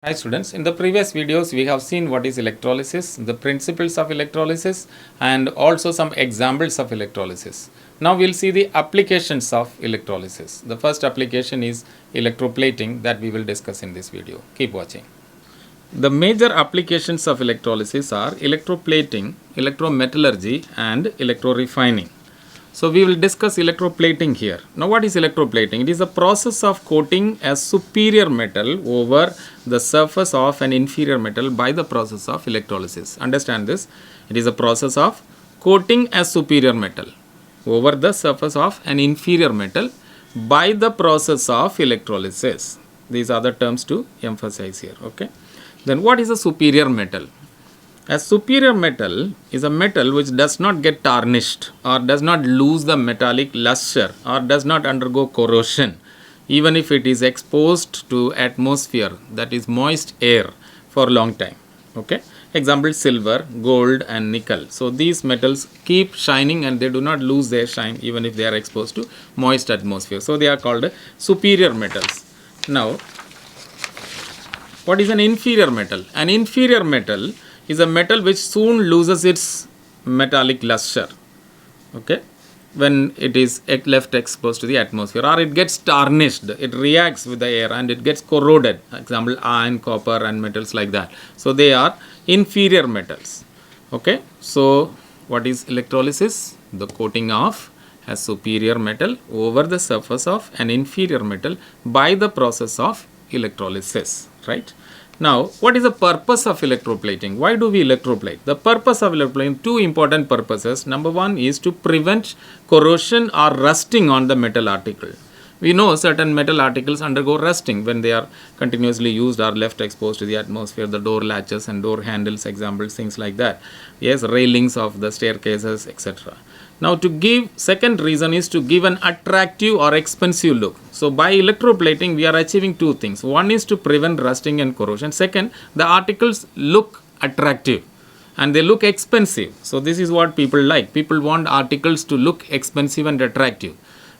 Hi students, in the previous videos we have seen what is electrolysis, the principles of electrolysis and also some examples of electrolysis. Now we will see the applications of electrolysis. The first application is electroplating that we will discuss in this video. Keep watching. The major applications of electrolysis are electroplating, electrometallurgy and electrorefining. So we will discuss electroplating here. Now what is electroplating? It is a process of coating a superior metal over the surface of an inferior metal by the process of electrolysis. Understand this? It is a process of coating a superior metal over the surface of an inferior metal by the process of electrolysis. These are the terms to emphasize here. Okay. Then what is a superior metal? A superior metal is a metal which does not get tarnished or does not lose the metallic luster or does not undergo corrosion even if it is exposed to atmosphere, that is moist air, for a long time. Okay. Example, silver, gold and nickel. So these metals keep shining and they do not lose their shine even if they are exposed to moist atmosphere. So they are called superior metals. Now what is an inferior metal? An inferior metal is a metal which soon loses its metallic luster, okay, when it is left exposed to the atmosphere, or it gets tarnished, it reacts with the air and it gets corroded. Example, iron, copper and metals like that. So they are inferior metals. Okay. So what is electrolysis? The coating of a superior metal over the surface of an inferior metal by the process of electrolysis, right? Now, what is the purpose of electroplating? Why do we electroplate? The purpose of electroplating, two important purposes. Number one is to prevent corrosion or rusting on the metal article. We know certain metal articles undergo rusting when they are continuously used or left exposed to the atmosphere, the door latches and door handles, examples, things like that. Yes, railings of the staircases, etc. Now to give, second reason is to give an attractive or expensive look. So by electroplating we are achieving two things. One is to prevent rusting and corrosion. Second, the articles look attractive and they look expensive. So this is what people like. People want articles to look expensive and attractive.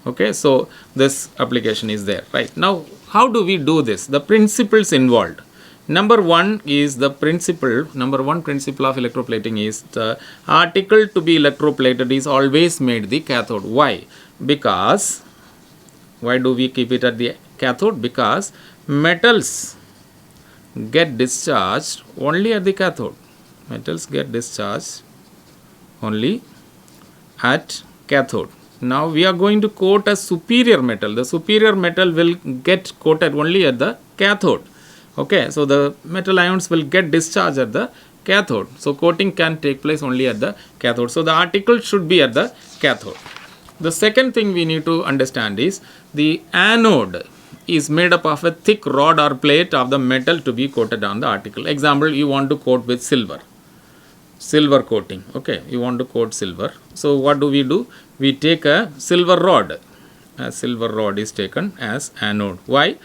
Okay, so this application is there, right? Now how do we do this? The principles involved. Number one principle of electroplating is the article to be electroplated is always made the cathode. Why? Because, why do we keep it at the cathode? Because metals get discharged only at the cathode. Metals get discharged only at cathode. Now we are going to coat a superior metal. The superior metal will get coated only at the cathode. Okay, so the metal ions will get discharged at the cathode. So coating can take place only at the cathode. So the article should be at the cathode. The second thing we need to understand is the anode is made up of a thick rod or plate of the metal to be coated on the article. Example, you want to coat with silver coating. Okay, you want to coat silver. So what do? We take a silver rod. A silver rod is taken as anode. Why?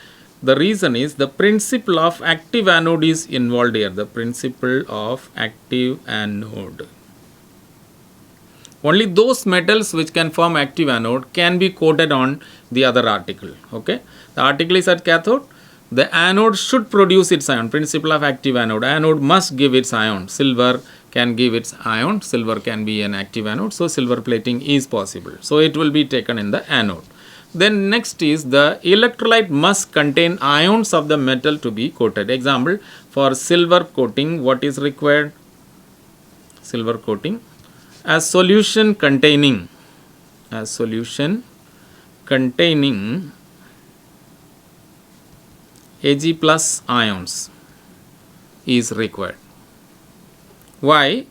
The reason is the principle of active anode is involved here. The principle of active anode. Only those metals which can form active anode can be coated on the other article. Okay. The article is at cathode. The anode should produce its ion. Principle of active anode. Anode must give its ion. Silver can give its ion. Silver can be an active anode. So silver plating is possible. So it will be taken in the anode. Then next is the electrolyte must contain ions of the metal to be coated. Example, for silver coating, what is required? Silver coating, a solution containing Ag plus ions is required. Why?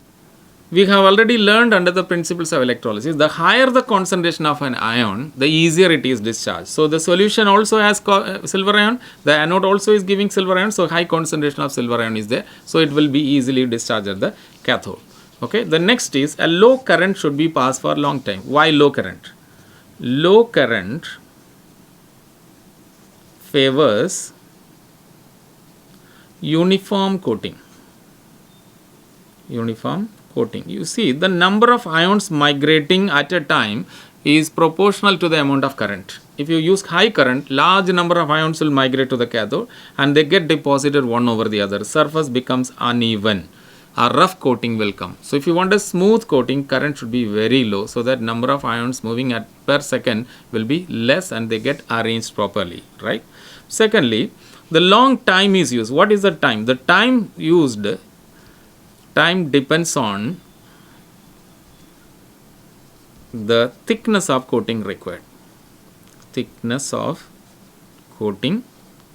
We have already learned under the principles of electrolysis, the higher the concentration of an ion, the easier it is discharged. So the solution also has silver ion, the anode also is giving silver ion, so high concentration of silver ion is there, so it will be easily discharged at the cathode. Okay. The next is a low current should be passed for a long time. Why low current? Low current favors uniform coating. You see, the number of ions migrating at a time is proportional to the amount of current. If you use high current, large number of ions will migrate to the cathode and they get deposited one over the other. Surface becomes uneven. A rough coating will come. So if you want a smooth coating, current should be very low so that number of ions moving at per second will be less and they get arranged properly, right? Secondly, the long time is used. What is the time? The time used, time depends on the thickness of coating required. Thickness of coating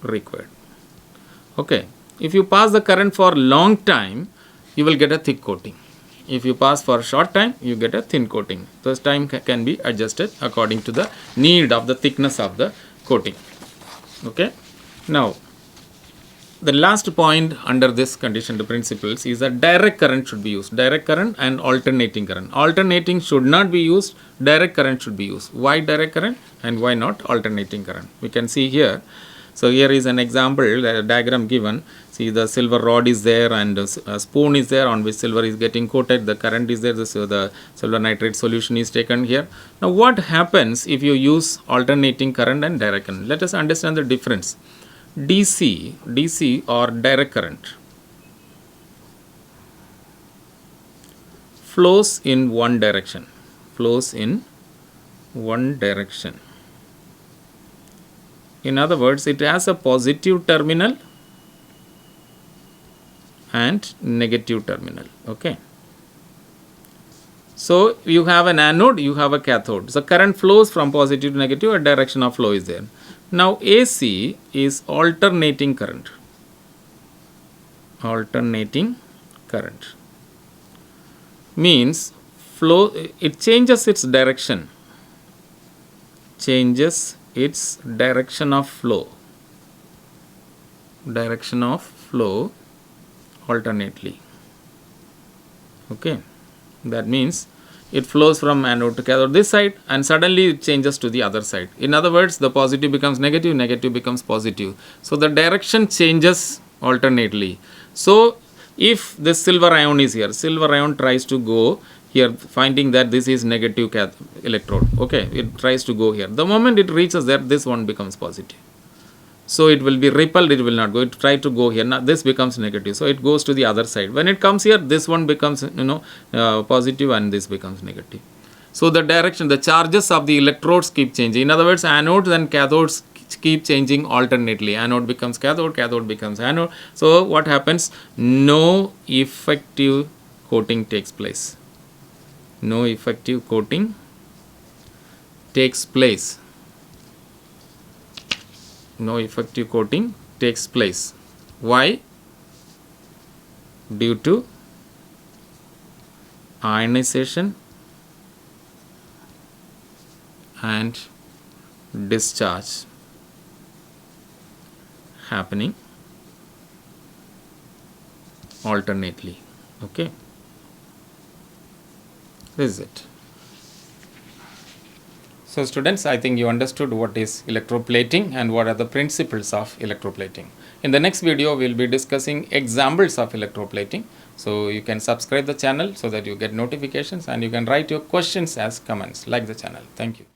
required. Okay. If you pass the current for long time, you will get a thick coating. If you pass for a short time, you get a thin coating. This time can be adjusted according to the need of the thickness of the coating. Okay. Now, the last point under this conditioned principles is that direct current should be used. Direct current and alternating current. Alternating should not be used. Direct current should be used. Why direct current and why not alternating current? We can see here. So here is an example, a diagram given. See, the silver rod is there and a spoon is there on which silver is getting coated. The current is there, so the silver nitrate solution is taken here. Now what happens if you use alternating current and direct current? Let us understand the difference. DC or direct current flows in one direction. In other words, it has a positive terminal and negative terminal. Okay. So you have an anode, you have a cathode. So current flows from positive to negative, a direction of flow is there. Now AC is alternating current. Alternating current means flow, it changes its direction. Changes its direction of flow. Direction of flow alternately. Okay. That means it flows from anode to cathode this side and suddenly it changes to the other side. In other words, the positive becomes negative, negative becomes positive. So the direction changes alternately. So if this silver ion is here, silver ion tries to go here, finding that this is negative electrode. Okay, it tries to go here. The moment it reaches there, this one becomes positive. So it will be repelled, it will not go. It try to go here. Now this becomes negative. So it goes to the other side. When it comes here, this one becomes positive and this becomes negative. So the direction, the charges of the electrodes keep changing. In other words, anodes and cathodes keep changing alternately. Anode becomes cathode, cathode becomes anode. So what happens? No effective coating takes place. No effective coating takes place. No effective coating takes place. Why? Due to ionization and discharge happening alternately. Okay. This is it. So students, I think you understood what is electroplating and what are the principles of electroplating. In the next video, we will be discussing examples of electroplating. So you can subscribe the channel so that you get notifications and you can write your questions as comments. Like the channel. Thank you.